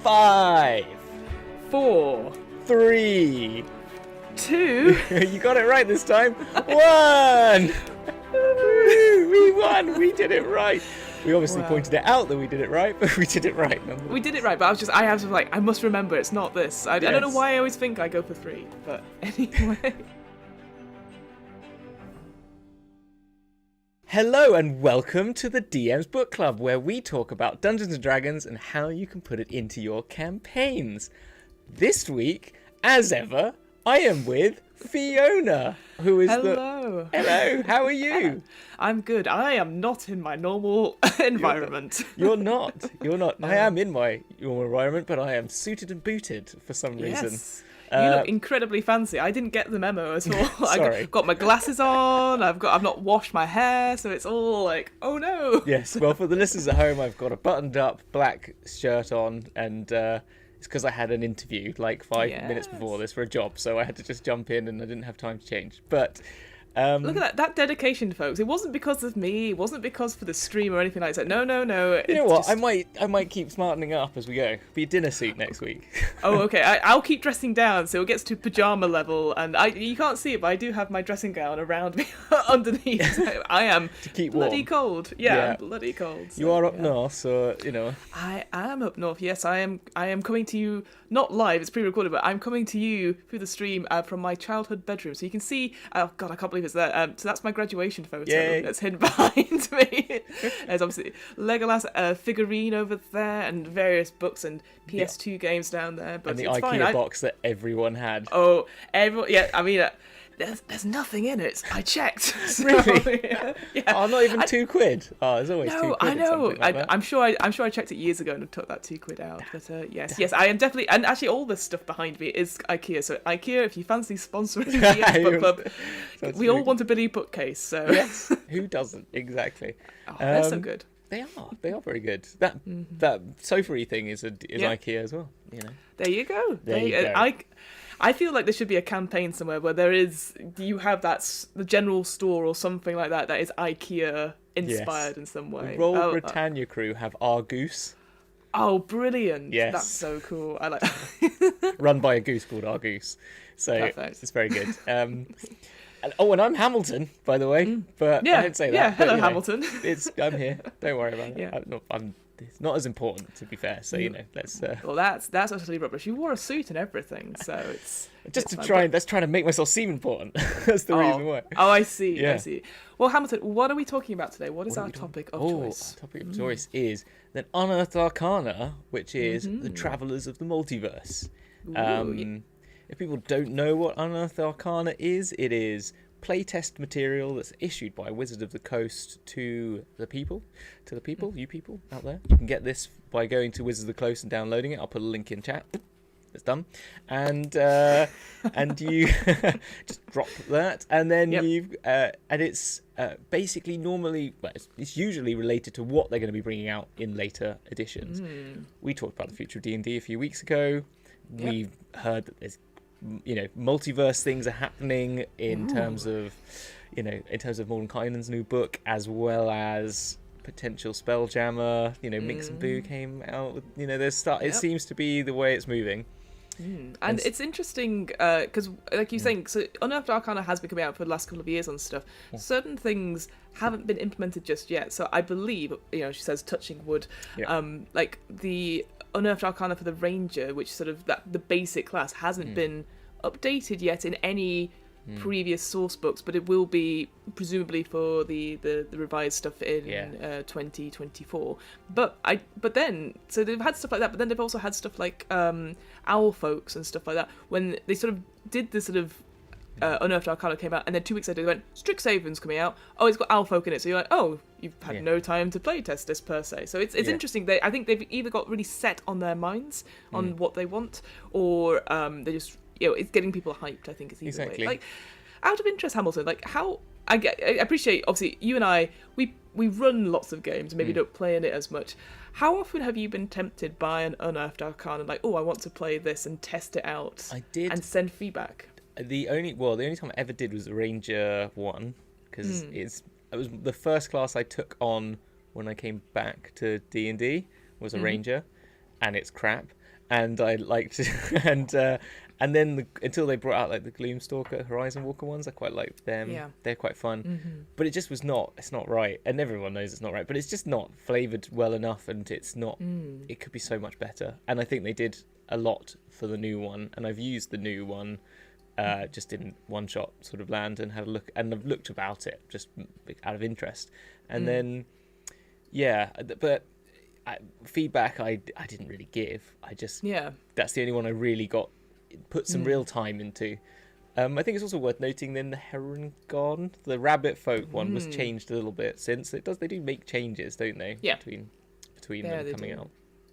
5, 4, 3, 2. You got it right this time. 1. We won. We did it right. We obviously pointed it out that we did it right, but we did it right. We did it right, but I must remember it's not this. I don't know why I always think I go for 3, but anyway. Hello and welcome to the DM's Book Club, where we talk about Dungeons & Dragons and how you can put it into your campaigns. This week, as ever, I am with Fiona, who is Hello. Hello, how are you? I'm good. I am not in my normal environment. You're not. No. I am in my normal environment, but I am suited and booted for some reason. Yes. You look incredibly fancy. I didn't get the memo at all. Sorry. I got my glasses on. I've not washed my hair, so it's all like, oh no. Yes. Well, for the listeners at home, I've got a buttoned-up black shirt on, and it's because I had an interview like 5 minutes before this for a job, so I had to just jump in, and I didn't have time to change. But look at that dedication, folks. It wasn't because of me. It wasn't because for the stream or anything like that. No. You know what? I might keep smartening up as we go. Be a dinner suit next week. Oh, okay. I'll keep dressing down so it gets to pajama level, and you can't see it, but I do have my dressing gown around me underneath. I am to keep bloody warm. Cold. Yeah, I'm bloody cold. So, you are up north, so you know. I am up north. Yes, I am. I am coming to you not live. It's pre-recorded, but I'm coming to you through the stream from my childhood bedroom, so you can see. Oh God, I can't believe it's there. So that's my graduation photo. Yay. That's hidden behind me. There's obviously Legolas figurine over there, and various books and PS2 games down there. But And the it's IKEA fine. box that everyone had. Oh, everyone. Yeah, I mean, there's nothing in it. I checked. So, Really? Yeah. Oh, not even £2. Oh, there's always No, £2. I know. Like that. I'm sure I checked it years ago and took that £2 out. But yes, I am definitely. And actually, all this stuff behind me is IKEA. So IKEA, if you fancy sponsoring the DS Book Club, we all want a Billy bookcase. So yes, who doesn't exactly? Oh, they're so good. They are very good. That sofa-y thing is IKEA as well. You know. There you go. There you go. I feel like there should be a campaign somewhere where you have the general store or something like that is IKEA inspired in some way. The Roll Britannia crew have Argoose. Oh, brilliant! Yes, that's so cool. I like. Run by a goose called Argoose. So Perfect. it's very good. And I'm Hamilton, by the way. But I didn't say that. Yeah, hello, but, Hamilton. I'm here. Don't worry about it. Yeah. It's not as important, to be fair. So let's. Well, that's utterly rubbish. You wore a suit and everything, so it's just that's trying to make myself seem important. That's the reason why. Oh, I see. Yeah. I see. Well, Hamilton, what are we talking about today? What is our topic of choice? Our topic of choice is the Unearthed Arcana, which is the Travelers of the Multiverse. If people don't know what Unearthed Arcana is, it is playtest material that's issued by Wizard of the Coast to the people, you people out there. You can get this by going to Wizard of the Coast and downloading it. I'll put a link in chat. It's done, and you just drop that, and then and it's basically it's usually related to what they're going to be bringing out in later editions. We talked about the future of D&D a few weeks ago. We've heard that there's multiverse things are happening in terms of Morgan Kylan's new book, as well as potential Spelljammer. Minx and Boo came out with, it seems to be the way it's moving. And it's interesting because, like you're saying, so Unearthed Arcana has been coming out for the last couple of years on stuff. Certain things haven't been implemented just yet. So I believe, she says touching wood, like the Unearthed Arcana for the Ranger, which sort of the basic class hasn't been updated yet in any previous source books, but it will be presumably for the revised stuff in 2024. But then so they've had stuff like that, but then they've also had stuff like Owl Folks and stuff like that when they sort of did the sort of Unearthed Arcana came out, and then 2 weeks later they went, Strixhaven's coming out. Oh, it's got Owl Folk in it. So you're like, oh, you've had no time to playtest this per se. So it's interesting. I think they've either got really set on their minds on what they want, or they just it's getting people hyped. I think is either way. Like, out of interest, Hamilton, like how I appreciate obviously you and I we run lots of games, maybe don't play in it as much. How often have you been tempted by an Unearthed Arcana, like, oh, I want to play this and test it out? I did, and send feedback. The only time I ever did was Ranger 1, because it was the first class I took on when I came back to D&D was a Ranger, and it's crap. and I liked and then until they brought out like the Gloomstalker Horizon Walker ones, I quite liked them. Yeah. They're quite fun. Mm-hmm. But it just was not, it's not right. And everyone knows it's not right, but it's just not flavoured well enough, and it's not, it could be so much better. And I think they did a lot for the new one, and I've used the new one just in one shot sort of land and had a look, and I've looked about it just out of interest. And then, yeah, but feedback I didn't really give. I just, that's the only one I really put some real time into. I think it's also worth noting then the Heron Gone, the Rabbit Folk one was changed a little bit since they do make changes, don't they? Yeah. Between them coming out.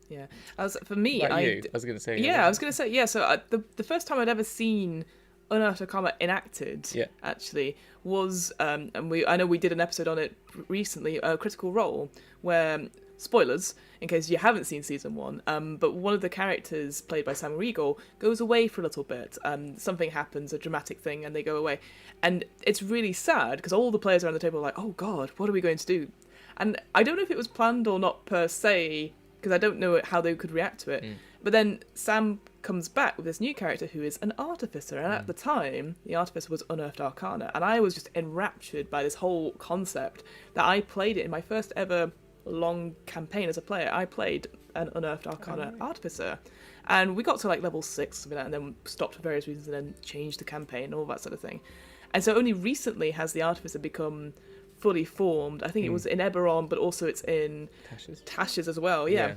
Yeah. I was going to say. Yeah, I was going to say, yeah, so the first time I'd ever seen Unearthed Arcana enacted, actually, was, and I know we did an episode on it recently, Critical Role, where, spoilers, in case you haven't seen season 1, but one of the characters, played by Sam Riegel, goes away for a little bit. Something happens, a dramatic thing, and they go away. And it's really sad, because all the players around the table are like, oh god, what are we going to do? And I don't know if it was planned or not per se, because I don't know how they could react to it. But then Sam comes back with this new character who is an artificer, and at the time, the artificer was Unearthed Arcana, and I was just enraptured by this whole concept that I played it in my first ever long campaign as a player. I played an Unearthed Arcana artificer, and we got to like level 6 something like that, and then stopped for various reasons and then changed the campaign and all that sort of thing. And so only recently has the artificer become fully formed. I think it was in Eberron, but also it's in Tashes as well. Yeah.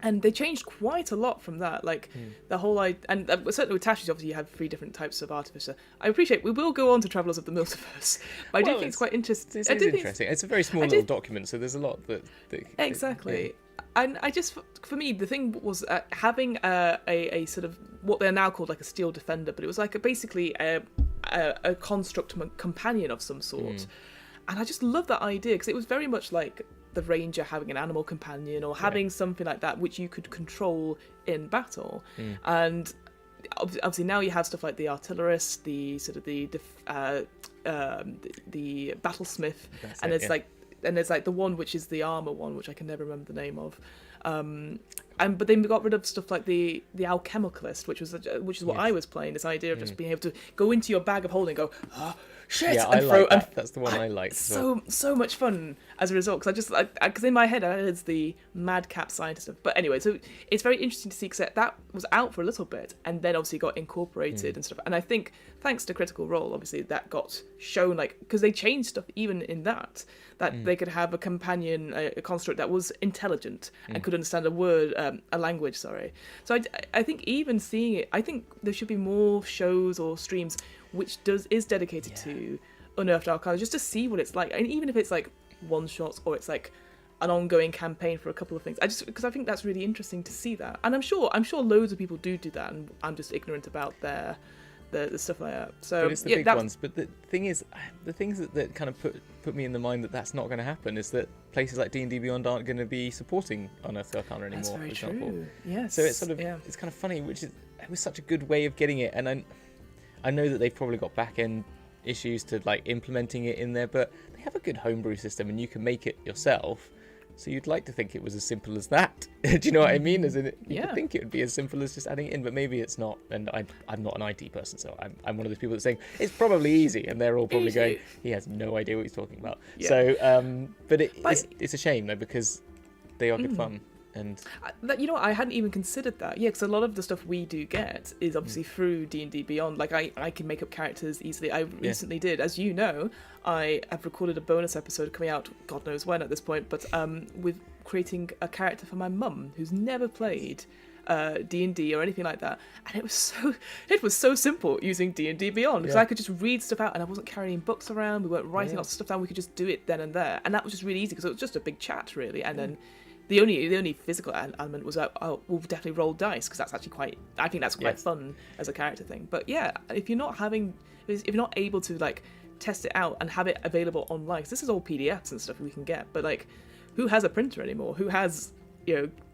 And they changed quite a lot from that, like the whole and certainly with Tashes, obviously you have 3 different types of artificer. I appreciate we will go on to Travellers of the Multiverse, but I do think it's quite interesting. It's interesting. It's a very small little document, so there's a lot that exactly. And I just, for me, the thing was having a sort of what they're now called like a steel defender, but it was like basically a construct companion of some sort. And I just love that idea, because it was very much like the ranger having an animal companion, or having something like that which you could control in battle. And obviously now you have stuff like the artillerist, the sort of the battlesmith, and there's like the one which is the armor one, which I can never remember the name of. But then we got rid of stuff like the alchemicalist, which is what I was playing. This idea of just being able to go into your bag of holding and go, oh, shit, yeah, and I throw. like that. That's the one I liked. So much fun as a result, because in my head I had the madcap scientist stuff. But anyway, so it's very interesting to see, because that was out for a little bit, and then obviously got incorporated and stuff. And I think thanks to Critical Role, obviously that got shown, like, because they changed stuff even in that they could have a companion, a construct that was intelligent and could understand a language. Sorry. So I think even seeing it, I think there should be more shows or streams which is dedicated to Unearthed Arcana, just to see what it's like, and even if it's like one shots or it's like an ongoing campaign for a couple of things, because I think that's really interesting to see that. And I'm sure loads of people do that, and I'm just ignorant about the stuff like that. So but it's the big ones. But the thing is, the things that kind of put me in the mind that's not going to happen is that places like D&D Beyond aren't going to be supporting Unearthed Arcana anymore. That's very true. Yes. So it's sort of it's kind of funny, which is, it was such a good way of getting it, and I know that they've probably got back end issues to like implementing it in there, but they have a good homebrew system, and you can make it yourself. So you'd like to think it was as simple as that. Do you know what I mean? As in, you could think it would be as simple as just adding it in, but maybe it's not. And I'm not an IT person, so I'm one of those people that's saying it's probably easy, and they're all probably going, he has no idea what he's talking about. Yeah. So, but it's a shame though, because they are good fun. And I hadn't even considered that. Yeah, because a lot of the stuff we do get is obviously through D&D Beyond. Like I can make up characters easily. I recently did, as you know, I have recorded a bonus episode coming out God knows when at this point, but with creating a character for my mum who's never played D&D or anything like that, and it was so simple using D&D Beyond, because I could just read stuff out, and I wasn't carrying books around, we weren't writing lots of stuff down, we could just do it then and there, and that was just really easy, because it was just a big chat really. And then the only physical element was we'll definitely roll dice, because that's actually I think that's quite fun as a character thing. But yeah, if you're not able to like test it out and have it available online, because this is all PDFs and stuff we can get, but like, who has a printer anymore? Who has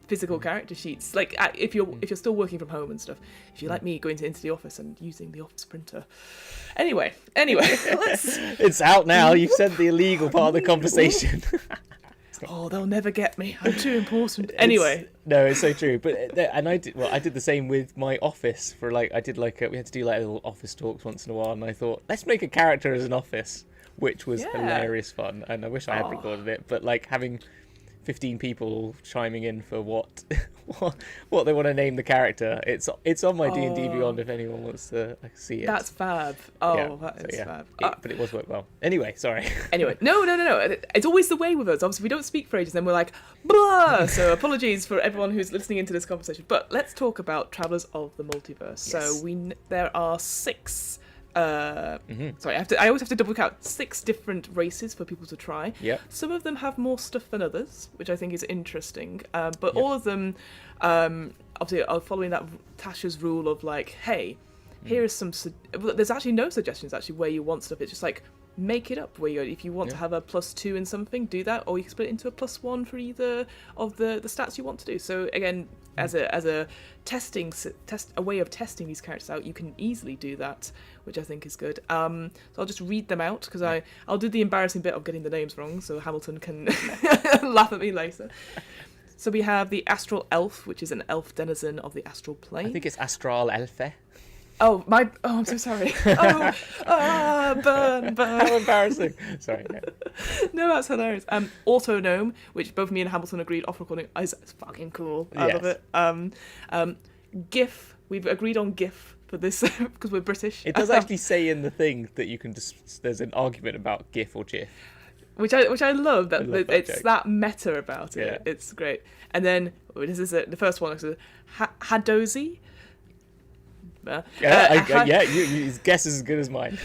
physical character sheets? Like if you're still working from home and stuff, if you're like me, going into the office and using the office printer. Anyway, it's out now. You've said the illegal part of the conversation. Oh, they'll never get me. I'm too important. Anyway. No, it's so true. But and I did the same with my office for we had to do like little office talks once in a while, and I thought, let's make a character as an office, which was hilarious fun, and I wish I had recorded it. But like having 15 people chiming in for what they want to name the character. It's on my D&D Beyond if anyone wants to see it. That's fab. Oh, that is fab. But it was worked well. Anyway, sorry. Anyway, no. It's always the way with us. Obviously, we don't speak for ages, then we're like, blah! So apologies for everyone who's listening into this conversation. But let's talk about Travelers of the Multiverse. Yes. So there are 6... Sorry, I always have to double count 6 different races for people to try. Yep. Some of them have more stuff than others, which I think is interesting. But all of them, obviously, are following that Tasha's rule of like, hey, here is some. There's actually no suggestions actually where you want stuff. It's just like make it up. If you want to have a +2 in something, do that, or you can split it into a +1 for either of the stats you want to do. So again, as a a way of testing these characters out, you can easily do that, which I think is good. So I'll just read them out because I'll do the embarrassing bit of getting the names wrong, so Hamilton can laugh at me later. So we have the Astral Elf, which is an elf denizen of the Astral Plane. I think it's Astral Elf. Oh, I'm so sorry. Burn. How embarrassing. Sorry. No, that's hilarious. Autognome, which both me and Hamilton agreed off recording, is fucking cool. I love it. Giff, we've agreed on Giff for this because we're British. It does actually say in the thing that you can there's an argument about Giff or Giff. Which I love that it's joke. that meta about it. Yeah. It's great. And then this is the first one. Hadozee. His guess is as good as mine.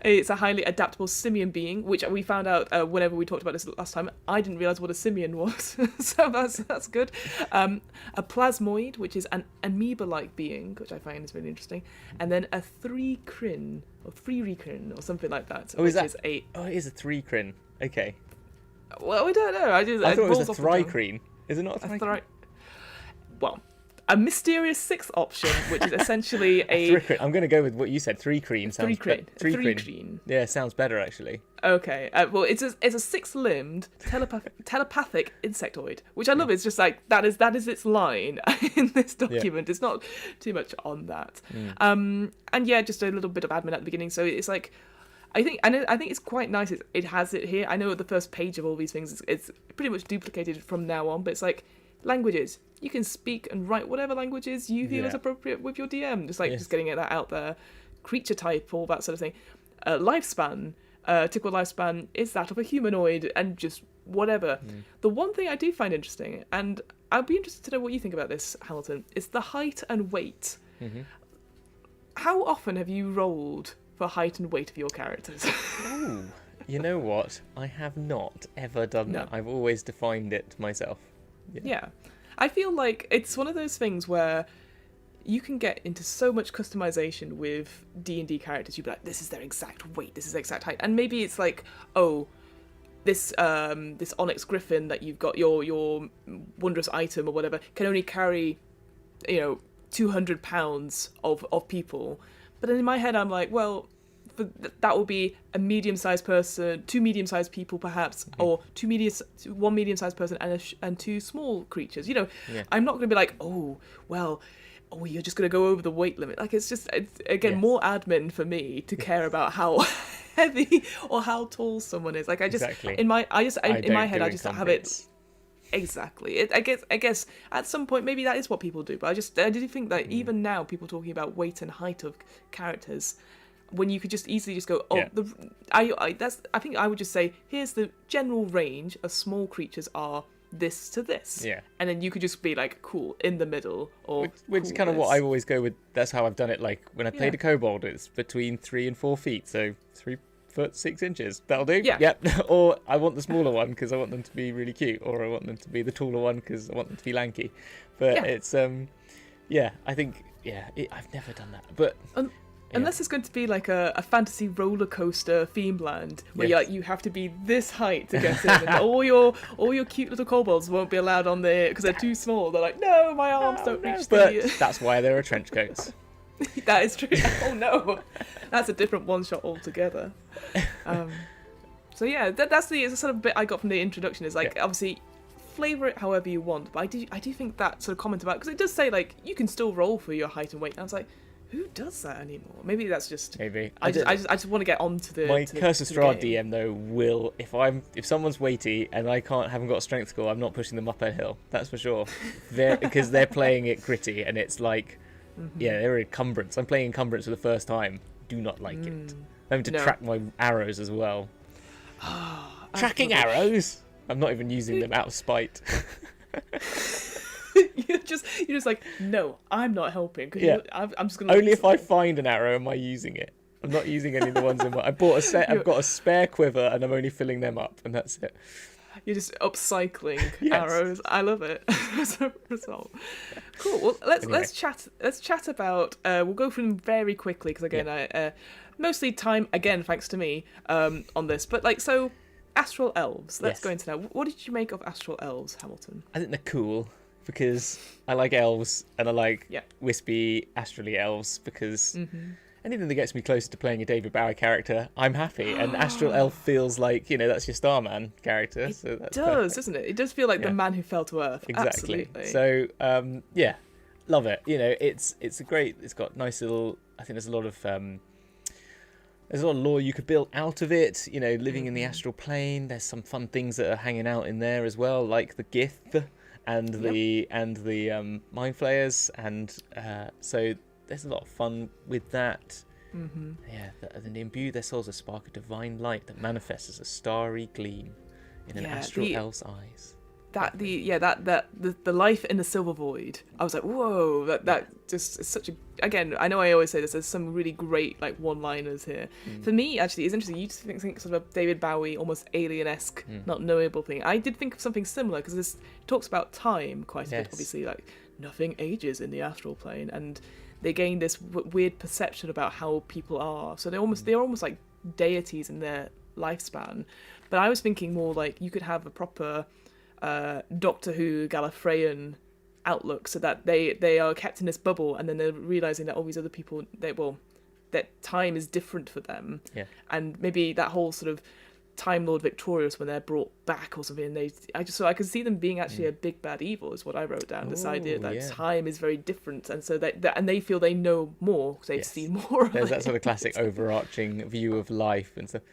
It's a highly adaptable simian being, which we found out whenever we talked about this last time. I didn't realise what a simian was, so that's good. A Plasmoid, which is an amoeba-like being, which I find is really interesting, and then a Thri-kreen or something like that. Oh, it is a Thri-kreen. Okay. Well, we don't know. I thought it was a Thri-kreen. Is it not a Thri-kreen? Well, a mysterious 6th option, which is essentially I'm going to go with what you said. Thri-kreen sounds better. Thri-kreen. Yeah, sounds better actually. Okay. Well, it's a 6-limbed telepathic insectoid, which I love. It's just like that is its line in this document. Yeah. It's not too much on that. And yeah, just a little bit of admin at the beginning. So it's like, I think it's quite nice. It has it here. I know at the first page of all these things, it's pretty much duplicated from now on. But it's like languages. You can speak and write whatever languages you feel is appropriate with your DM. Just getting that out there. Creature type, all that sort of thing. Lifespan. Typical lifespan is that of a humanoid, and just whatever. The one thing I do find interesting, and I'd be interested to know what you think about this, Hamilton, is the height and weight. How often have you rolled for height and weight of your characters? Ooh, you know what? I have not ever done that. I've always defined it myself. Yeah. I feel like it's one of those things where you can get into so much customization with D&D characters. You'd be like, this is their exact weight, this is their exact height. And maybe it's like, oh, this onyx griffin that you've got, your wondrous item or whatever, can only carry, 200 pounds of people. But then in my head, I'm like, well, that will be a medium-sized person, 2 medium-sized people perhaps, or 1 medium-sized person and 2 small creatures. I'm not going to be like, you're just going to go over the weight limit. Like, it's more admin for me to care about how heavy or how tall someone is. Like, I just in my head I just have it. Exactly. I guess at some point maybe that is what people do. But I do think that even now people talking about weight and height of characters, when you could just easily just go, I think I would just say, here's the general range of small creatures are this to this. Yeah. And then you could just be like, cool, in the middle. Which is kind of what I always go with. That's how I've done it. Like when I played a kobold, it's between 3 and 4 feet. So 3 foot 6 inches. That'll do. Yeah. Yep. Or I want the smaller one because I want them to be really cute. Or I want them to be the taller one because I want them to be lanky. But it's, I think, I've never done that. But... Unless it's going to be like a fantasy roller coaster themed land where you have to be this height to get in, and all your cute little kobolds won't be allowed on there because they're too small. They're like, no, my arms don't reach. But that's why there are trench coats. That is true. Oh no, that's a different one shot altogether. So yeah, that's the sort of bit I got from the introduction. Is like obviously flavor it however you want, but I do think that sort of comment about, because it does say like you can still roll for your height and weight. And I was like, who does that anymore? Maybe that's just I just want to get onto the my Curse of Strahd DM though will if someone's weighty and I haven't got a strength score, I'm not pushing them up a hill. That's for sure. Because they're playing it gritty and it's like they're encumbrance. I'm playing encumbrance for the first time. Do not like it. I'm having to track my arrows as well. Tracking arrows. I'm not even using them out of spite. You're just like, no, I'm not helping. Cause I'm just gonna. Only if I find an arrow am I using it. I'm not using any of the ones in my. I've got a spare quiver and I'm only filling them up, and that's it. You're just upcycling arrows. I love it. As a result. Cool. Well, let's chat. Let's chat about. We'll go through them very quickly because again, I mostly time again thanks to me on this, but like so. Astral Elves. Let's go into that. What did you make of Astral Elves, Hamilton? I think they're cool because I like elves and I like wispy astrally elves because anything that gets me closer to playing a David Bowie character, I'm happy. And Astral Elf feels like, that's your Starman character. It so that's does, perfect. Doesn't it? It does feel like the man who fell to earth. Exactly. Absolutely. So, love it. It's a great, it's got nice little, I think there's a lot of lore you could build out of it, living in the Astral Plane. There's some fun things that are hanging out in there as well, like the Giff and the Mind Flayers, and so there's a lot of fun with that. And imbue their souls a spark of divine light that manifests as a starry gleam in an astral elf's eyes. The life in the silver void. I was like, whoa, that just is such a. Again, I know I always say this. There's some really great like one-liners here. For me, actually, it's interesting. You just think sort of a David Bowie, almost alien-esque, not knowable thing. I did think of something similar because this talks about time quite a bit. Obviously, like nothing ages in the astral plane, and they gain this weird perception about how people are. So they're almost like deities in their lifespan. But I was thinking more like you could have a proper Doctor Who Gallifreyan outlook, so that they are kept in this bubble, and then they're realizing that all these other people, that time is different for them, and maybe that whole sort of Time Lord Victorious when they're brought back or something. And I could see them being actually a big bad evil is what I wrote down. This idea that time is very different, and so and they feel they know more because they've seen more. There's that sort of classic overarching view of life and stuff.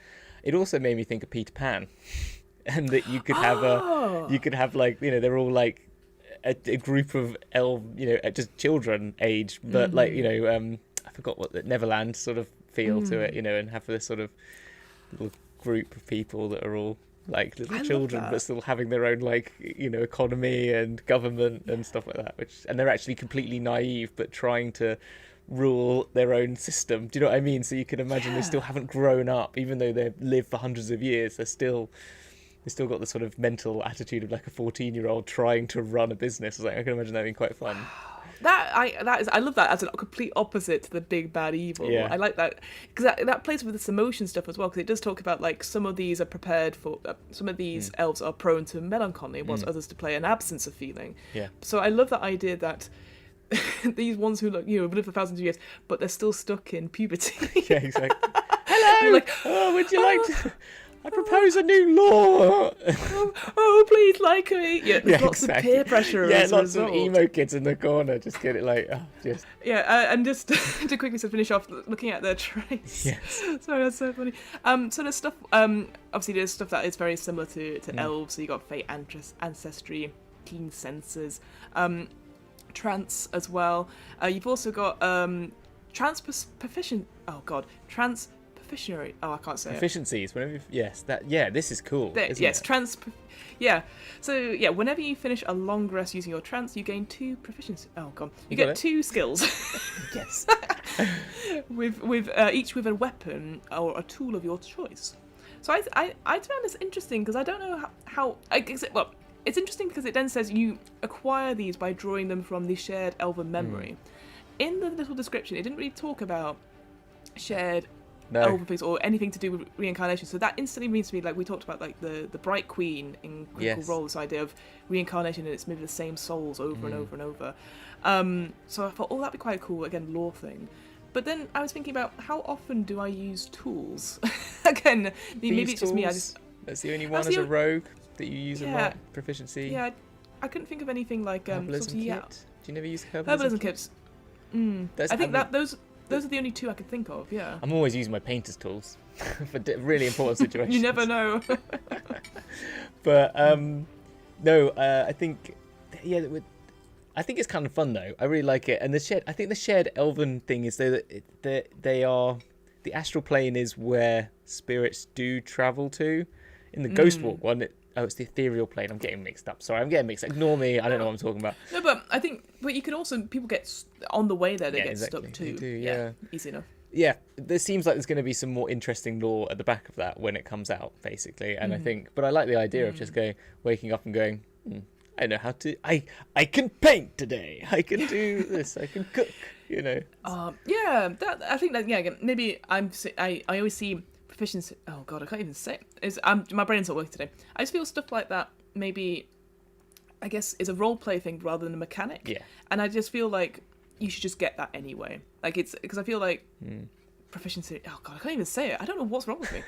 It also made me think of Peter Pan. And that you could have they're all like a group of just children age, but I forgot what the Neverland sort of feel to it, and have this sort of little group of people that are all like little children, but still having their own economy and government and stuff like that. And they're actually completely naive, but trying to rule their own system. Do you know what I mean? So you can imagine they still haven't grown up, even though they've lived for hundreds of years. They still got the sort of mental attitude of like a 14-year-old trying to run a business. I can imagine that being quite fun. I love that as a complete opposite to the big bad evil. I like that because that plays with this emotion stuff as well, because it does talk about like some of these are prepared for some of these elves are prone to melancholy, whilst others to play an absence of feeling. So I love that idea that these ones who look have lived for thousands of years, but they're still stuck in puberty. Exactly. Hello. You're like, would you like to? I propose a new law. Please like me. There's lots of peer pressure. Lots of emo kids in the corner. Just get it and just to quickly finish off, looking at their traits. Sorry, that's so funny. So there's stuff. Obviously, there's stuff that is very similar to elves. So you got fate, ancestry, keen senses, trance as well. You've also got trans proficiency. Oh, I can't say proficiencies. This is cool. So whenever you finish a long rest using your trance, you gain 2 proficiency. Oh god, you get 2 skills. Yes. with each with a weapon or a tool of your choice. So I found this interesting because I don't know how. It's interesting because it then says you acquire these by drawing them from the shared elven memory. In the little description, it didn't really talk about shared elven things or anything to do with reincarnation. So that instantly means to me, like we talked about, like the Bright Queen in Critical Role, this idea of reincarnation and it's maybe the same souls over and over and over. So I thought, that'd be quite a cool, again, lore thing. But then I was thinking about how often do I use tools? Again, maybe it's just me. That's the only one as a rogue that you use a lot. Proficiency. Yeah, I couldn't think of anything like herbalism kit. Do you never use herbalism kits? I think that those are the only two I could think of. Yeah. I'm always using my painter's tools for really important situations. You never know. But no, I think I think it's kind of fun though. I really like it, and I think the shared elven thing is that they are the astral plane is where spirits do travel to. In the Ghostwalk one, it's the ethereal plane. I'm getting mixed up. Sorry, I'm getting mixed up. Ignore me. I don't know what I'm talking about. No, but I think, you can also, people get on the way there. They get stuck too. They do, yeah, easy enough. Yeah, there seems like there's going to be some more interesting lore at the back of that when it comes out, basically. And I think, but I like the idea of just waking up and going, I know how to. I can paint today. I can do this. I can cook. You know. Yeah. I think that. Yeah. Again, maybe I always see proficiency. Oh God, I can't even say it. My brain's not working today. I just feel stuff like that. Maybe, I guess, is a role play thing rather than a mechanic. Yeah. And I just feel like you should just get that anyway. Like it's because I feel like proficiency. Oh God, I can't even say it. I don't know what's wrong with me.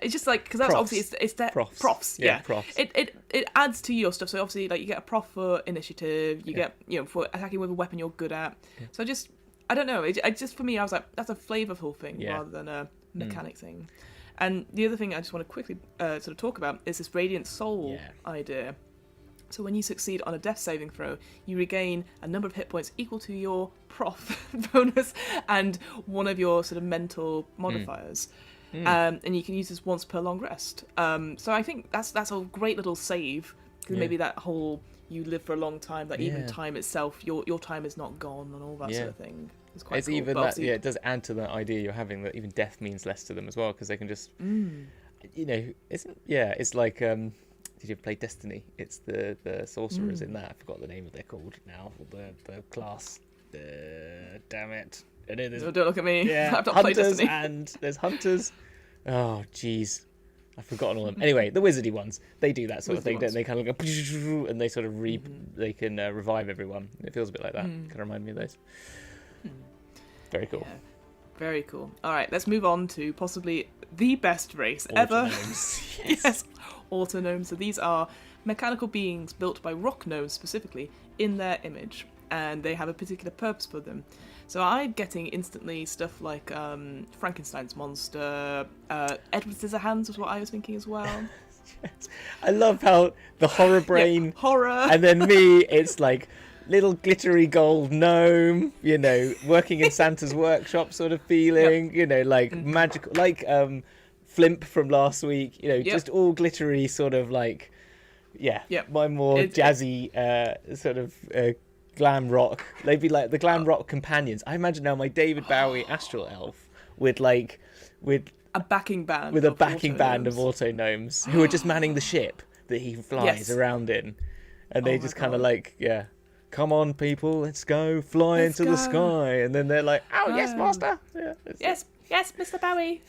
It's just like, because that's obviously it's that profs. Yeah, profs. It adds to your stuff. So obviously, like, you get a prof for initiative. You get for attacking with a weapon you're good at. So I don't know. It just, for me, I was like, that's a flavorful thing rather than a mechanic thing. And the other thing I just want to quickly sort of talk about is this radiant soul idea. So when you succeed on a death saving throw, you regain a number of hit points equal to your prof bonus and one of your sort of mental modifiers. And you can use this once per long rest. So I think that's a great little save, because maybe that whole you live for a long time, that even time itself, your time is not gone and all that sort of thing. It's quite cool. Even that, it does add to that idea you're having that even death means less to them as well, because they can just, it's like, did you play Destiny? It's the sorcerers in that. I forgot the name of they're called now. The class. Damn it. Don't look at me. Yeah, I've not hunters played Destiny. And there's hunters. Oh, jeez. I've forgotten all of them. Anyway, the wizardy ones, they do that sort of thing, don't they? Kind of go, and they sort of they can revive everyone. It feels a bit like that. Kind of remind me of those. Very cool. Yeah. Very cool. All right, let's move on to possibly the best race ever. Yes, Autognome. So these are mechanical beings built by rock gnomes specifically in their image, and they have a particular purpose for them. So I'm getting instantly stuff like Frankenstein's monster, Edward Scissorhands was what I was thinking as well. Yes. I love how the horror brain, horror, and then me, it's like little glittery gold gnome, working in Santa's workshop sort of feeling, like magical, like Flimp from last week, just all glittery sort of like, my more jazzy sort of glam rock. They'd be like the glam rock companions. I imagine now my David Bowie Astral Elf with a backing band of Autognomes who are just manning the ship that he flies around in, and they just kind of like, come on people, let's go fly into the sky, and then they're like, yes master, yes Mr. Bowie.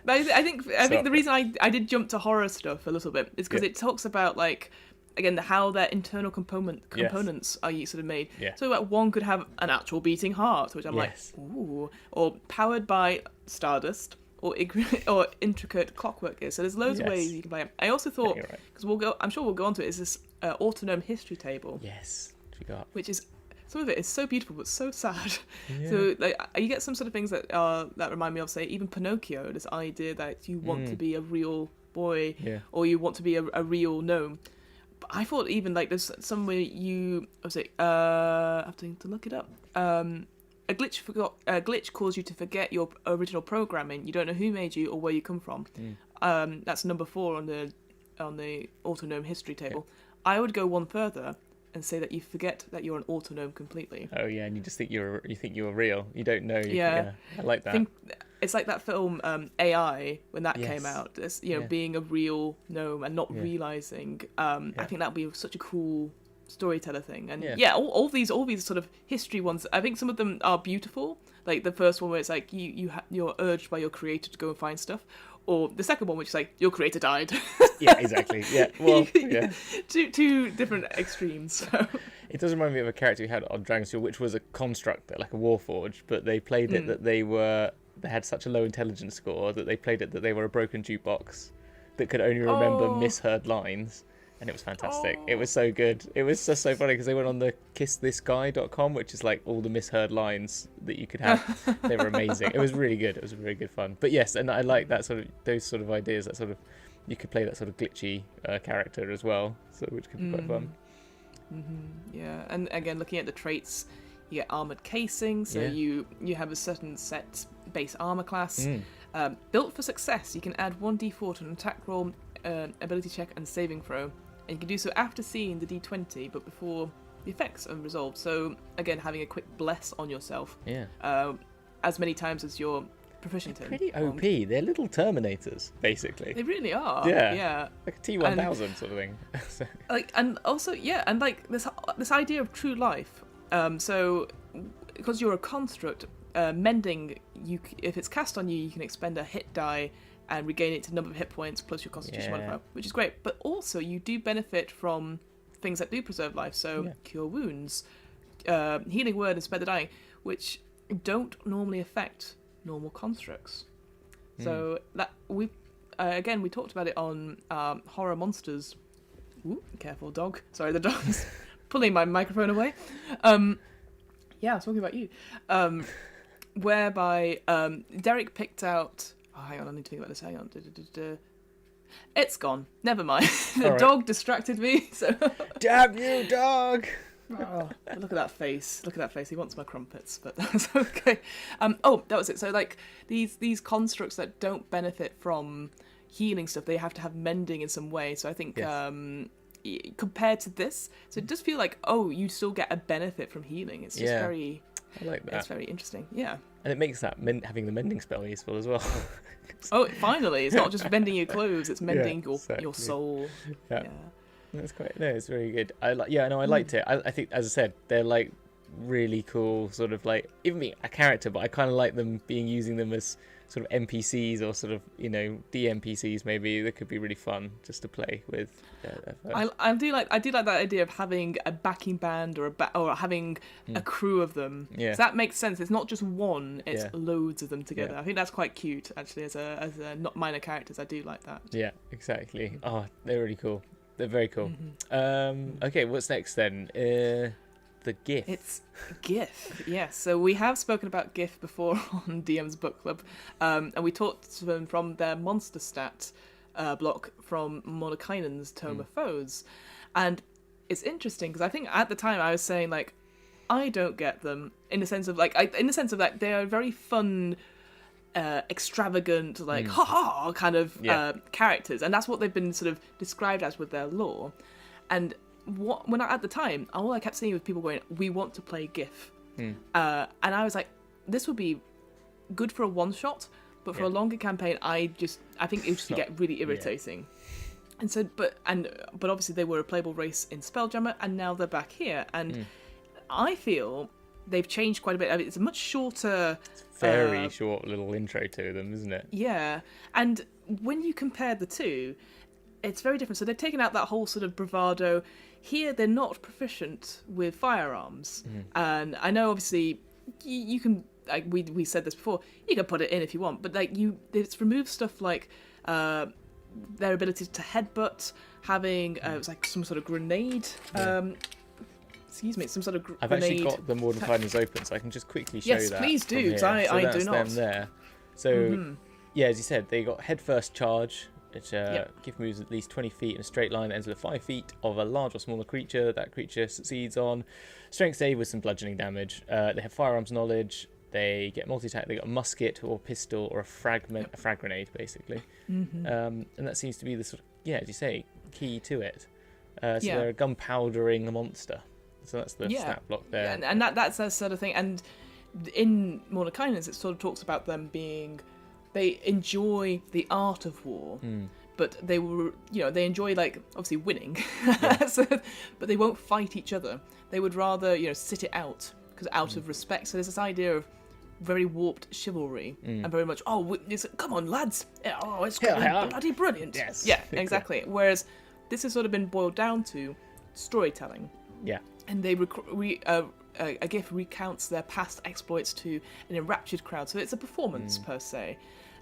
But I think the reason I did jump to horror stuff a little bit is because it talks about, like, again, how their internal components are sort of made. So one could have an actual beating heart, which I'm like, ooh, or powered by stardust, or intricate clockwork gear. So there's loads of ways you can buy it. I also thought, because I'm sure we'll go on to it, is this Autognome history table. Yes, what you got? Which is, some of it is so beautiful but so sad. So like, you get some sort of things that remind me of, say, even Pinocchio. This idea that you want to be a real boy, or you want to be a real gnome. But I thought even like there's somewhere I have to look it up. A glitch caused you to forget your original programming. You don't know who made you or where you come from. That's number 4 on the Autognome history table. I would go one further and say that you forget that you're an Autognome completely. Oh yeah, and you just think you're real. You don't know. I like that. It's like that film AI when that came out. It's, being a real gnome and not realizing. I think that would be such a cool storyteller thing. And all these sort of history ones, I think some of them are beautiful. Like the first one where it's like you're urged by your creator to go and find stuff, or the second one which is like your creator died. Yeah, exactly. Yeah, well, two different extremes. So. It does remind me of a character we had on Dragon's Duel, which was a constructor, like a Warforged, but they played it that they had such a low intelligence score that they played it that they were a broken jukebox that could only remember misheard lines. And it was fantastic. It was so good. It was just so funny because they went on the kissthisguy.com, which is like all the misheard lines that you could have. They were amazing. It was really good. It was very good fun. But yes, and I like that those sort of ideas. That sort of you could play that sort of glitchy character as well, so which could be quite fun. Yeah, and again, looking at the traits, you get armored casing, so you have a certain set base armor class. Built for success, you can add 1d4 to an attack roll, ability check, and saving throw. And you can do so after seeing the d20, but before the effects are resolved. So again, having a quick bless on yourself. As many times as you're proficient in. Pretty OP. They're little Terminators, basically. They really are. Yeah. Like a T-1000 sort of thing. And also, and like this idea of true life. So because you're a construct, mending, if it's cast on you, you can expend a hit die and regain it to number of hit points plus your constitution modifier, which is great. But also, you do benefit from things that do preserve life, so cure wounds, healing word, and spare the dying, which don't normally affect normal constructs. So that we talked about it on horror monsters. Ooh, careful, dog. Sorry, the dog's pulling my microphone away. I was talking about you. Whereby Derek picked out. Oh, hang on, I need to think about this. Hang on. It's gone. Never mind. The dog distracted me. So. Damn you, dog! Oh, look at that face. Look at that face. He wants my crumpets, but that's okay. That was it. So like these constructs that don't benefit from healing stuff, they have to have mending in some way. So I think compared to this, so it does feel like you still get a benefit from healing. It's just very. I like that. It's very interesting. Yeah. And it makes that having the mending spell useful as well. Finally, it's not just mending your clothes; it's mending your soul. Yeah. That's quite. No, it's very good. I liked it. I think, as I said, they're like really cool. Sort of like even being a character, but I kind of like them using them as sort of NPCs or sort of DMPCs maybe. That could be really fun just to play with. I do like that idea of having a backing band or having a crew of them. Yeah. So that makes sense. It's not just one; it's loads of them together. Yeah. I think that's quite cute actually. As a not minor characters, I do like that. Yeah, exactly. Oh, they're really cool. They're very cool. Okay, what's next then? The Giff. It's Giff, yes. So we have spoken about Giff before on DM's Book Club, and we talked to them from their monster stat block from Mordekainen's Tome of Foes. And it's interesting because I think at the time I was saying like, I don't get them in the sense of that they are very fun, extravagant, like ha kind of characters, and that's what they've been sort of described as with their lore. And at the time, all I kept seeing was people going, "We want to play Giff," and I was like, "This would be good for a one shot, but for a longer campaign, I think it would just get really irritating." And so, but obviously they were a playable race in Spelljammer, and now they're back here, and I feel they've changed quite a bit. I mean, it's a much shorter. Very short little intro to them, isn't it? Yeah, and when you compare the two, it's very different. So they've taken out that whole sort of bravado. Here, they're not proficient with firearms, and I know obviously you can. Like we said this before, you can put it in if you want, but it's removed stuff like their ability to headbutt, having it was like some sort of grenade. Some sort of grenade. I've actually got the Mordekainen's open, so I can just quickly show that. Yes, please do, because I do not. Them there. So, as you said, they got head first charge, which Giff moves at least 20 feet in a straight line, ends with 5 feet of a large or smaller creature. That creature succeeds on strength save with some bludgeoning damage. They have firearms knowledge. They get multi-attack. They got a musket or a pistol or a frag grenade, basically. And that seems to be the sort of, as you say, key to it. They're a gunpowdering monster. So that's the stat block there. And that's that sort of thing. And in Mordekainen's, it sort of talks about them being, they enjoy the art of war, but they were, they enjoy like obviously winning, but they won't fight each other. They would rather, sit it out because out of respect. So there's this idea of very warped chivalry and very much, come on lads, it's bloody brilliant. Yes. Yeah, exactly. Whereas this has sort of been boiled down to storytelling. Yeah. and they a Giff recounts their past exploits to an enraptured crowd. So it's a performance per se,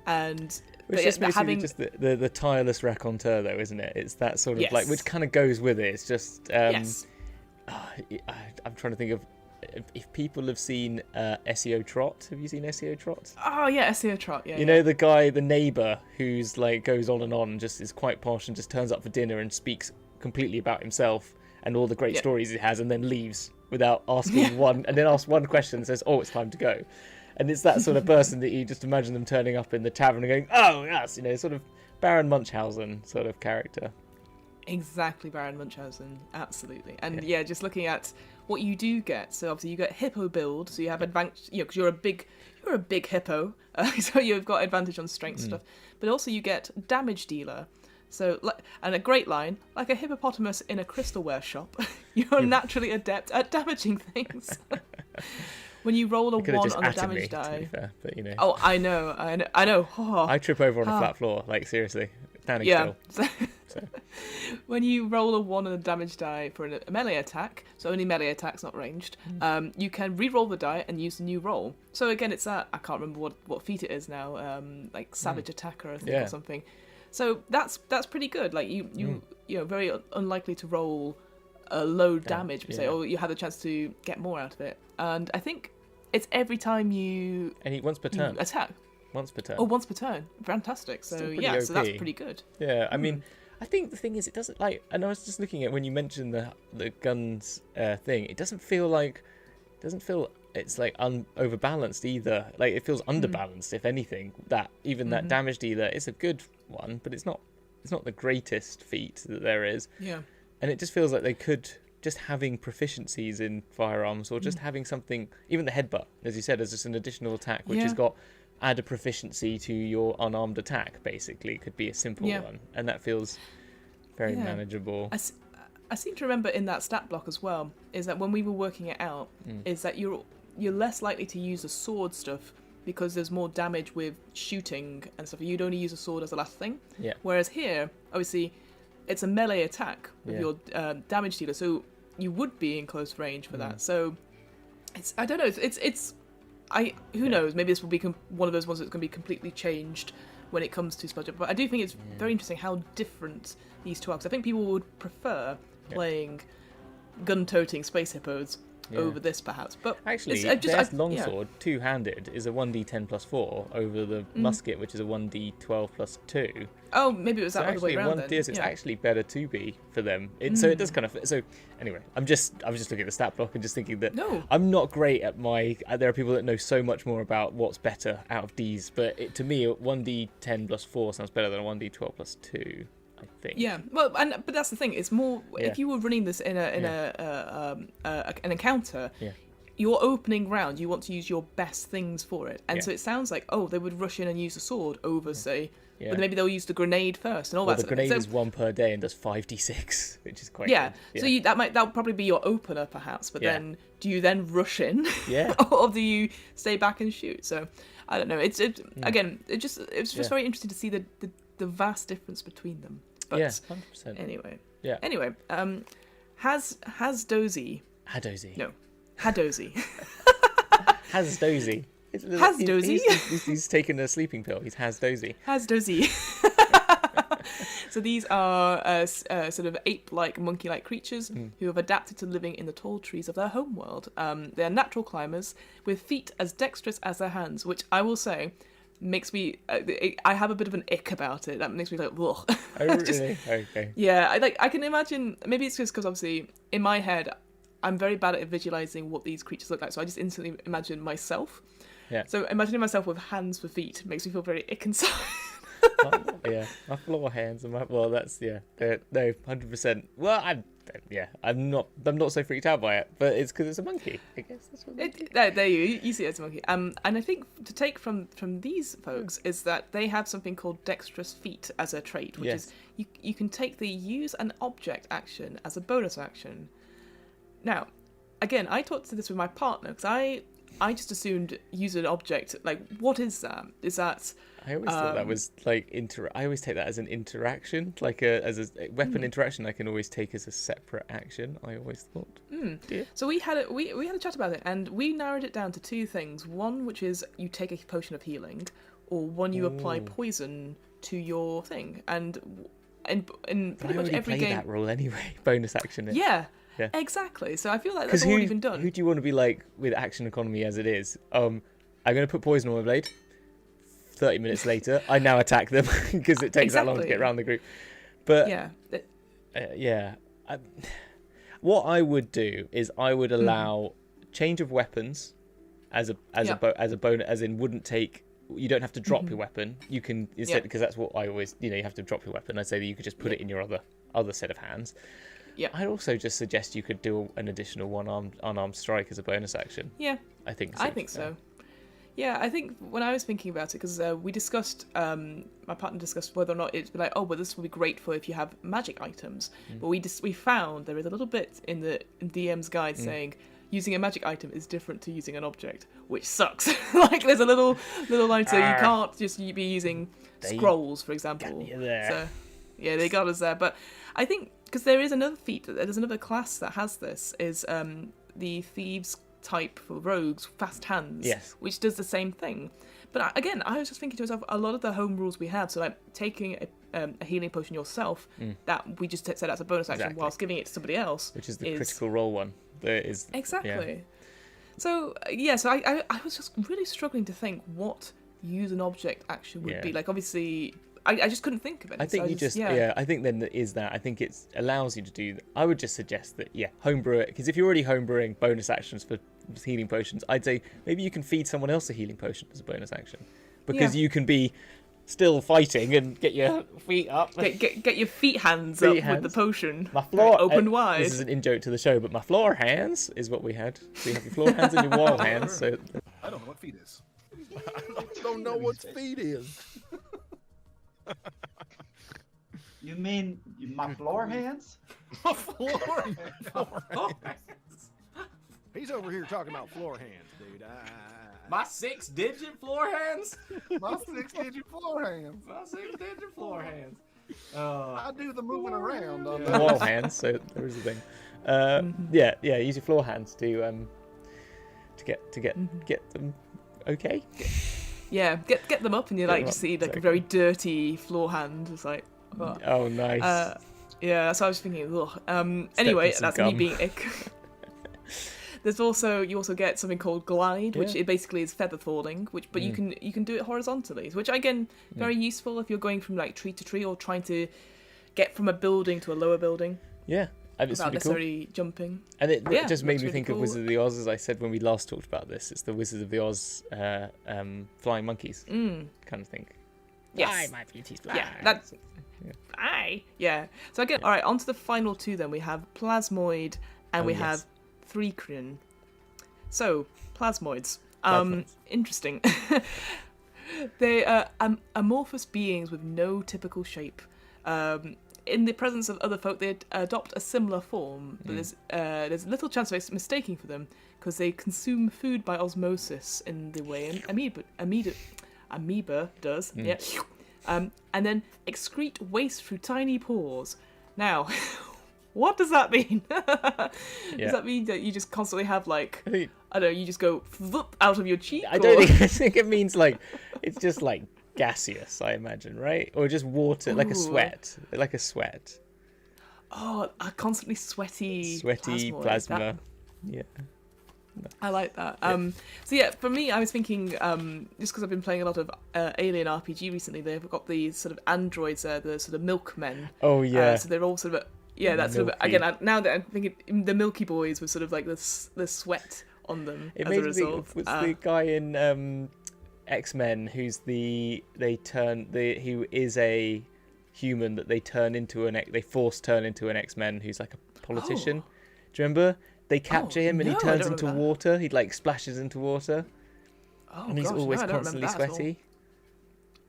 and which is basically just the tireless raconteur, though, isn't it? It's that sort of like, which kind of goes with it. It's just yes. I'm trying to think of if people have seen SEO Trot. Have you seen SEO Trot? Oh yeah, SEO Trot. Yeah. You know the guy, the neighbour, who's like goes on and just is quite posh and just turns up for dinner and speaks completely about himself and all the great stories he has, and then leaves without asking one, and then asks one question and says, "Oh, it's time to go." And it's that sort of person that you just imagine them turning up in the tavern and going, "Oh yes," sort of Baron Munchausen sort of character. Exactly, Baron Munchausen, absolutely. And just looking at what you do get. So obviously you get hippo build, so you have advantage, because you're a big hippo, so you've got advantage on strength stuff. But also you get damage dealer. So, and a great line, like a hippopotamus in a crystalware shop, you're naturally adept at damaging things. When you roll a 1 on a damage die. To be fair, but Oh, I know. Oh. I trip over on a flat floor, like seriously, standing still. So. When you roll a 1 on a damage die for a melee attack, so only melee attacks, not ranged, you can re-roll the die and use the new roll. So again, it's that, I can't remember what feat it is now, like Savage Attacker, I think, or something. So that's pretty good. Like you very unlikely to roll a low damage per se, or you have the chance to get more out of it. And I think it's every time you once per turn attack. Once per turn. Oh, once per turn. Fantastic. So OP. So that's pretty good. Yeah, I mean, I think the thing is, it doesn't and I was just looking at when you mentioned the guns thing. It doesn't feel it's like overbalanced either. Like it feels underbalanced, if anything. That even that damage dealer is a good one, but it's not the greatest feat that there is. Yeah. And it just feels like they could just having proficiencies in firearms, or just having something, even the headbutt, as you said, as just an additional attack, which has got add a proficiency to your unarmed attack. Basically, could be a simple one, and that feels very manageable. I seem to remember in that stat block as well is that when we were working it out, is that you're less likely to use the sword stuff because there's more damage with shooting and stuff. You'd only use a sword as the last thing. Yeah. Whereas here, obviously, it's a melee attack with your damage dealer, so you would be in close range for that. So I don't know. Who knows? Maybe this will be one of those ones that's going to be completely changed when it comes to Spudger. But I do think it's very interesting how different these two are. Because I think people would prefer playing gun-toting space hippos over this, perhaps. But actually, their longsword, two-handed, is a 1d10 plus 4 over the musket, which is a 1d12 plus 2. Oh, maybe it was that other way around then. It's actually better to be for them. So it does kind of fit. So anyway, I was just looking at the stat block and just thinking that I'm not great at there are people that know so much more about what's better out of these, but to me, 1d10 plus 4 sounds better than a 1d12 plus 2. I think. Yeah, well, but that's the thing. It's more if you were running this in an encounter. Yeah. Your opening round, you want to use your best things for it, and so it sounds like they would rush in and use a sword over, say, but maybe they'll use the grenade first and all that. The grenade is 1 per day and does 5d6, which is quite good. Yeah. So that'll probably be your opener, perhaps. But then, do you then rush in? Yeah. Or do you stay back and shoot? So I don't know. It's just very interesting to see the vast difference between them. But 100%. Anyway. Yeah. Anyway, Hadozee. No. Hadozee. Hadozee. He's taken a sleeping pill. He's Hadozee. Hadozee. So these are sort of ape-like, monkey-like creatures who have adapted to living in the tall trees of their homeworld. They are natural climbers with feet as dexterous as their hands, which I will say makes me I have a bit of an ick about it. That makes me like, ugh. Oh, really? Okay. Yeah, I can imagine, maybe it's just because obviously in my head I'm very bad at visualizing what these creatures look like, so I just instantly imagine myself. Yeah. So imagining myself with hands for feet makes me feel very ick inside. My floor hands and that's no, 100%. Well, I'm not so freaked out by it, but it's because it's a monkey. I guess that's what there you see it as a monkey. And I think to take from these folks is that they have something called dexterous feet as a trait, which is you can take the use an object action as a bonus action. Now, again, I talked to this with my partner because I just assumed use an object. Like, what is that? Is that? I always thought that was like I always take that as an interaction, like as a weapon interaction. I can always take as a separate action. I always thought. So we had a chat about it, and we narrowed it down to two things. One, which is you take a potion of healing, or one you apply poison to your thing. And in pretty much every game, that rule anyway. Bonus action. Yeah, exactly. So I feel like that's already been done. Who do you want to be like with action economy as it is? I'm going to put poison on my blade. 30 minutes later, I now attack them because it takes that long to get around the group. But what I would do is I would allow change of weapons as a bonus, as in wouldn't take. You don't have to drop your weapon. You can instead, because that's what I always, you have to drop your weapon. I say that you could just put it in your other set of hands. Yeah. I'd also just suggest you could do an additional unarmed strike as a bonus action. Yeah. I think so. Yeah, I think when I was thinking about it, because we discussed, my partner discussed whether or not it'd be like, oh, but this would be great for if you have magic items. But we found there is a little bit in the DM's guide saying using a magic item is different to using an object, which sucks. Like there's a little line, so you can't just be using scrolls, for example. Got you there. So yeah, they got us there. But I think because there is another feat, there's another class that has this, is the thieves type for rogues, fast hands, which does the same thing. But again, I was just thinking to myself, a lot of the home rules we have, so like taking a healing potion yourself, that we just set as a bonus action whilst giving it to somebody else, which is the critical role one. There is exactly. So I was just really struggling to think what use an object action would be. Like obviously, I just couldn't think of it. I think I think then is that I think it allows you to do. I would just suggest that homebrew it, because if you're already homebrewing bonus actions for healing potions, I'd say maybe you can feed someone else a healing potion as a bonus action, because you can be still fighting and get your feet up, get your feet hands up with the potion. My floor open wide. This is an in-joke to the show, but my floor hands is what we had. So you have your floor hands and your wall hands. So I don't know what feet is. I don't know what feet is. You mean my floor hands? My floor hands. He's over here talking about floor hands, dude. My 6-digit floor hands? My 6-digit floor hands. My 6-digit floor hands. I do the moving around on the wall hands, so there is a thing. Use your floor hands to get them okay. Yeah, get them up, and you just see like a very dirty floor hand. It's like, oh nice. That's what I was thinking. Anyway, that's me being ick. You also get something called glide, which it basically is feather falling, but you can do it horizontally, which again very useful if you're going from like tree to tree or trying to get from a building to a lower building. Yeah. And it's without really necessarily jumping. And it just made me think of Wizard of the Oz, as I said when we last talked about this. It's the Wizard of the Oz flying monkeys kind of thing. Yes. Fly, my beauties, fly. Yeah, that's... Fly. Yeah. So again, all right, on to the final two then. We have Plasmoid and we have Thri-kreen. So, Plasmoids. Interesting. They are amorphous beings with no typical shape. In the presence of other folk, they adopt a similar form, but there's little chance of mistaking for them because they consume food by osmosis in the way an amoeba does. Yeah, and then excrete waste through tiny pores. Now, what does that mean? Does that mean that you just constantly have like I don't know, you just go out of your cheek? I think it means like it's just like gaseous, I imagine, right? Or just water, like a sweat. Oh, a constantly sweaty plasma. Yeah. I like that. So yeah, for me, I was thinking, just because I've been playing a lot of Alien RPG recently, they've got these sort of androids, the sort of milkmen. Oh yeah. So they're all sort of that's sort of again. Now that I'm thinking, the Milky Boys with sort of like the sweat on them. It as made a result. me think was the guy in X-Men who's who is a human that they turn into they force turn into an X-Men who's like a politician. Do you remember? They capture him and he turns into water. He like splashes into water. Oh, and he's always constantly sweaty.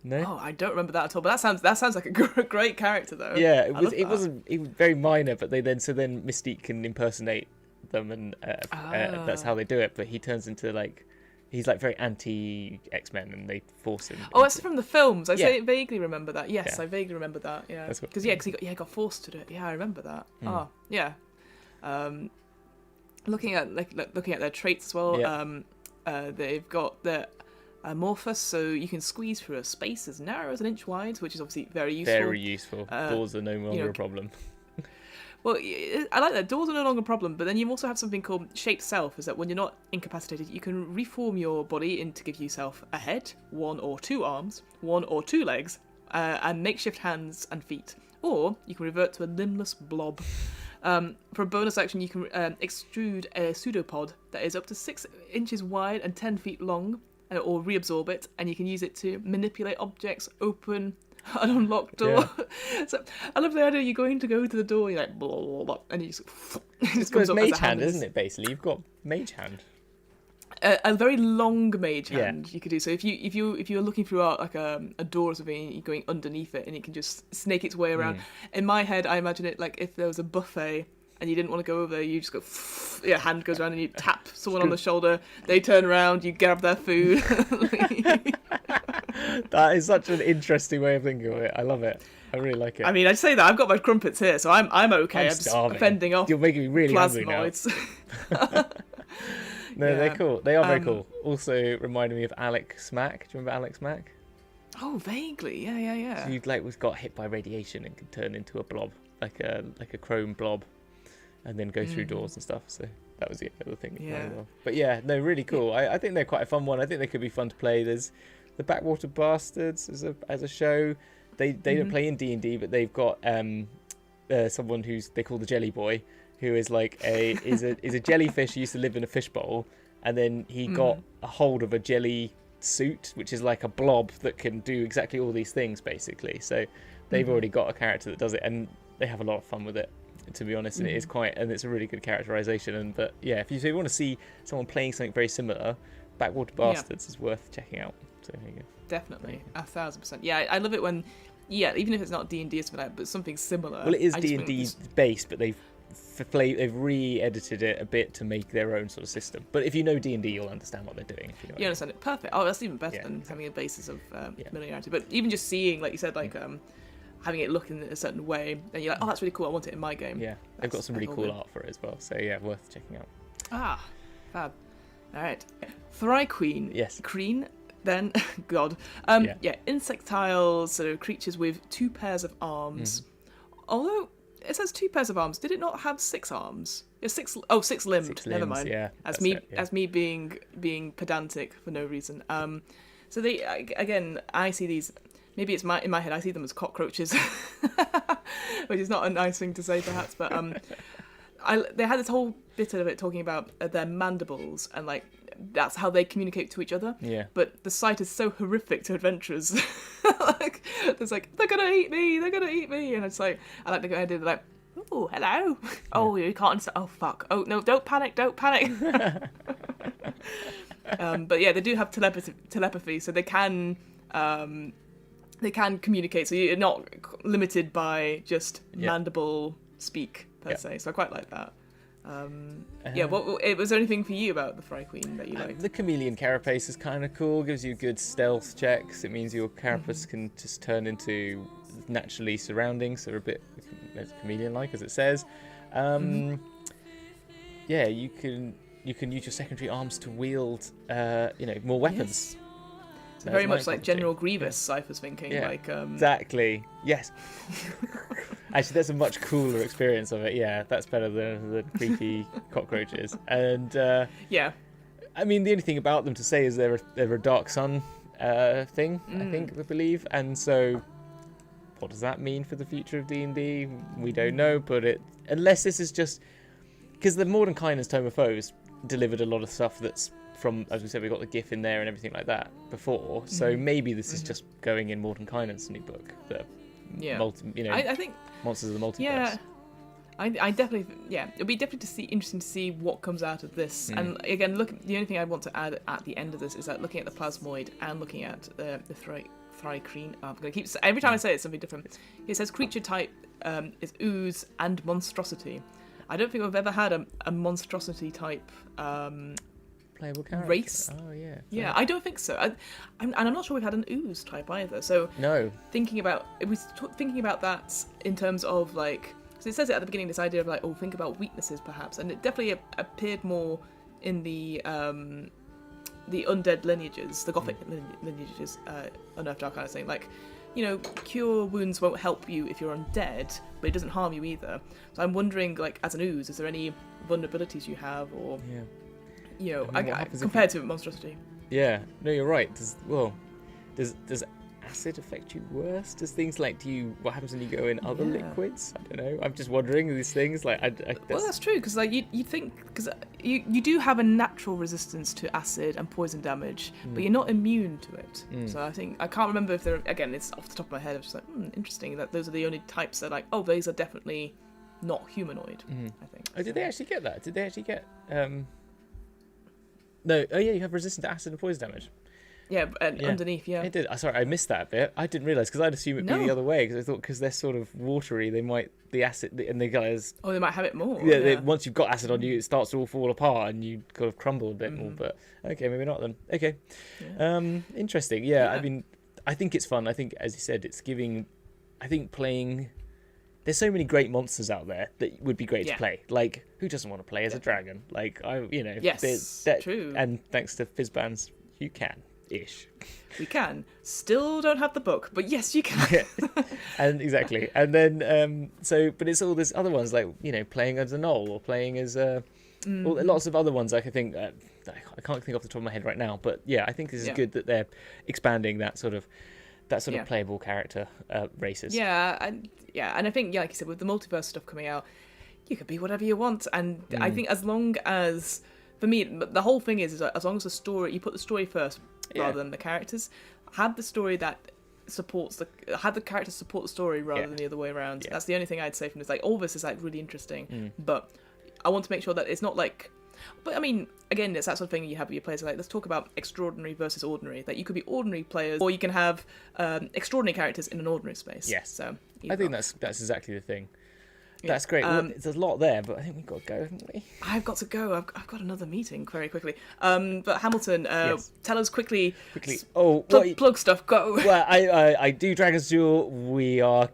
No? Oh, I don't remember that at all. But that sounds like a great character though. Yeah, it was very minor, but then Mystique can impersonate them, and that's how they do it. But he turns into like he's like very anti X-Men, and they force him. Oh, that's from the films. I vaguely remember that. Yes, I vaguely remember that. Yeah, because he got forced to do it. Yeah, I remember that. Oh, yeah. looking at their traits as well. Yeah. They've got their amorphous, so you can squeeze through a space as narrow as an inch wide, which is obviously very useful. Very useful. Doors are no longer a problem. Well, I like that. Doors are no longer a problem, but then you also have something called shaped self, is that when you're not incapacitated, you can reform your body to give yourself a head, 1 or 2 arms, 1 or 2 legs, and makeshift hands and feet. Or you can revert to a limbless blob. For a bonus action, you can extrude a pseudopod that is up to 6 inches wide and 10 feet long, or reabsorb it, and you can use it to manipulate objects, open an unlocked door. Yeah. So I love the idea you're going to go to the door, you're like, blah, blah, blah, and you just comes up mage as a hand, isn't it? Basically, you've got mage hand. A very long mage hand you could do. So if you're looking through a door or something, you're going underneath it, and it can just snake its way around. In my head, I imagine it like if there was a buffet and you didn't want to go over there, you just go, your hand goes around and you tap someone on the shoulder, they turn around, you grab their food. That is such an interesting way of thinking of it. I love it. I really like it. I mean, I say that I've got my crumpets here, so I'm okay. I'm just fending off. You're making me really plasmoids. Hungry now. No, they're cool. They are very cool. Also reminded me of Alex Mack. Do you remember Alex Mack? Oh, vaguely. Yeah. So you'd was got hit by radiation and could turn into a blob, like a chrome blob, and then go through doors and stuff. So that was the other thing. Yeah. But yeah, no, really cool. I think they're quite a fun one. I think they could be fun to play. There's the Backwater Bastards as a show. They don't play in D&D, but they've got someone they call the Jelly Boy, who is like is a jellyfish who used to live in a fishbowl, and then he got a hold of a jelly suit, which is like a blob that can do exactly all these things basically. So they've already got a character that does it, and they have a lot of fun with it, to be honest. And it is it's a really good characterization. But yeah, if you want to see someone playing something very similar, Backwater Bastards is worth checking out. So there you go. Definitely, 1,000%. Yeah, I love it when, even if it's not D&D or something like that, but something similar. Well, it is D&D based, but they've re-edited it a bit to make their own sort of system. But if you know D&D, you'll understand what they're doing. If you know understand it. Perfect. Oh, that's even better than having a basis of familiarity. But even just seeing, like you said, like having it look in a certain way, and you're like, oh, that's really cool. I want it in my game. Yeah, they've got some really cool art for it as well. So yeah, worth checking out. Ah, fab. All right, Thri-kreen. Yes. Kreen. Then, God. Insectile sort of creatures with 2 pairs of arms. Although it says 2 pairs of arms, did it not have 6 arms? Yeah, 6 limbed. 6 limbs, never mind. Yeah, as me being pedantic for no reason. So they again, I see these. Maybe it's in my head. I see them as cockroaches, which is not a nice thing to say, perhaps. But they had this whole bit of it talking about their mandibles and like. That's how they communicate to each other. Yeah. But the sight is so horrific to adventurers. There's like, they're gonna eat me, and it's like, I like the idea like, oh, hello. Oh, you can't understand. Oh, fuck. Oh no, don't panic. But yeah, they do have telepathy, so they can communicate. So you're not limited by just mandible speak per se. So I quite like that. Was there anything for you about the Thri-kreen that you liked? The chameleon carapace is kind of cool. Gives you good stealth checks. It means your carapace can just turn into naturally surroundings, so a bit chameleon-like, as it says. Yeah, you can use your secondary arms to wield, more weapons. Yes. So very much like General Grievous, Cypher's thinking. Yeah, like exactly. Yes. Actually, that's a much cooler experience of it. Yeah, that's better than the creepy cockroaches. And I mean, the only thing about them to say is they're a dark sun thing. I believe. And so, what does that mean for the future of D&D? We don't know. But unless this is just because the Mordenkainen's Tome of Foes delivered a lot of stuff that's from, as we said, we got the Giff in there and everything like that before. So maybe this is just going in Mordenkainen's new book. I think Monsters of the Multiverse. Yeah, I definitely. Yeah, it'll be definitely interesting to see what comes out of this. And again, the only thing I want to add at the end of this is that looking at the Plasmoid and looking at the Thri-kreen. I'm going to keep every time I say it, something different. It says creature type is ooze and monstrosity. I don't think we've ever had a monstrosity type. Playable character. Race. Oh yeah. Yeah, I don't think so. I'm not sure we've had an ooze type either. So no. Thinking about that in terms of like, So it says it at the beginning, this idea of like, oh, think about weaknesses perhaps, and it definitely appeared more in the undead lineages, the Gothic lineages, Unearthed Arcana saying like, cure wounds won't help you if you're undead, but it doesn't harm you either. So I'm wondering, like, as an ooze, is there any vulnerabilities you have, or compared to monstrosity? Yeah, no, you're right. Does acid affect you worse? Does things like what happens when you go in other liquids? I don't know. I'm just wondering these things. Like, well, that's true, because like you think, because you do have a natural resistance to acid and poison damage, but you're not immune to it. So I can't remember if they're, again, it's off the top of my head. I'm just like, interesting that those are the only types that like, oh, these are definitely not humanoid. I think. Oh, did they actually get that? Did they actually get? No. Oh yeah, you have resistance to acid and poison damage. Yeah, and underneath, yeah. It did. Sorry, I missed that bit. I didn't realise, because I'd assume it'd be the other way, because I thought because they're sort of watery, the acid, and the guys... Oh, they might have it more. Yeah, once you've got acid on you, it starts to all fall apart, and you kind of crumble a bit more, but okay, maybe not then. Okay. Yeah. Interesting. Yeah, I mean, I think it's fun. I think, as you said, it's giving... I think playing... There's so many great monsters out there that would be great to play. Like, who doesn't want to play as a dragon? Like, Yes, true. And thanks to Fizzbands, you can. Ish. We can. Still don't have the book, but yes, you can. And exactly. And then but it's all this other ones like playing as a gnoll or playing as lots of other ones. Like I think I can't think off the top of my head right now, but yeah, I think this is good that they're expanding that sort of playable character races. And I think like you said, with the multiverse stuff coming out, you could be whatever you want, and I think as long as, for me, the whole thing is as long as the story, you put the story first rather than the characters, have the story that supports have the characters support the story rather than the other way around. That's the only thing I'd say from this. Like, all this is like really interesting, but I want to make sure that it's not like, but I mean, again, it's that sort of thing you have with your players. Like, let's talk about extraordinary versus ordinary. That you could be ordinary players, or you can have extraordinary characters in an ordinary space. Yes. So I think that's exactly the thing. That's great. Well, there's a lot there, but I think we've got to go, haven't we? I've got to go. I've got another meeting very quickly. But Hamilton, tell us quickly. Plug stuff. Go. Well, I do Dragon's Duel. We are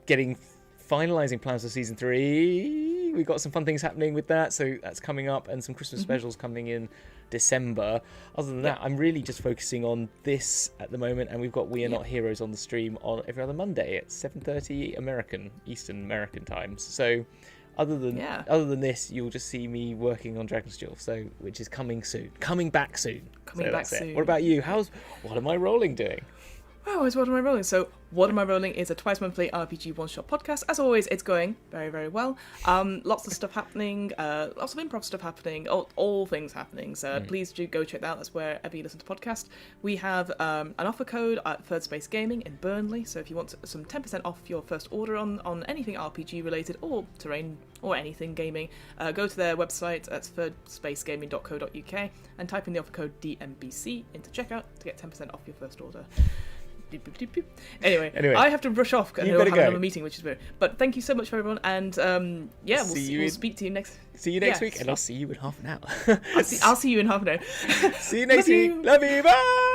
finalising plans for season 3. We've got some fun things happening with that, so that's coming up, and some Christmas specials coming in December. Other than that, I'm really just focusing on this at the moment, and we've got We Are Not Heroes on the stream on every other Monday at 7:30 Eastern American times. So other than this, you'll just see me working on Dragon's Duel, which is coming back soon. What about you? What am I rolling doing? Oh, it's What Am I Rolling? So, What Am I Rolling is a twice-monthly RPG one-shot podcast. As always, it's going very, very well. Lots of stuff happening, lots of improv stuff happening, all things happening. So please do go check that out. That's wherever you listen to podcasts. We have an offer code at Third Space Gaming in Burnley. So if you want some 10% off your first order on anything RPG related or terrain or anything gaming, go to their website at thirdspacegaming.co.uk and type in the offer code DMBC into checkout to get 10% off your first order. Anyway, I have to rush off because I have another meeting, which is weird. But thank you so much for everyone, and we'll speak to you next. See you next week, and I'll see you in half an hour. I'll see you in half an hour. See you next week. Love you. Bye.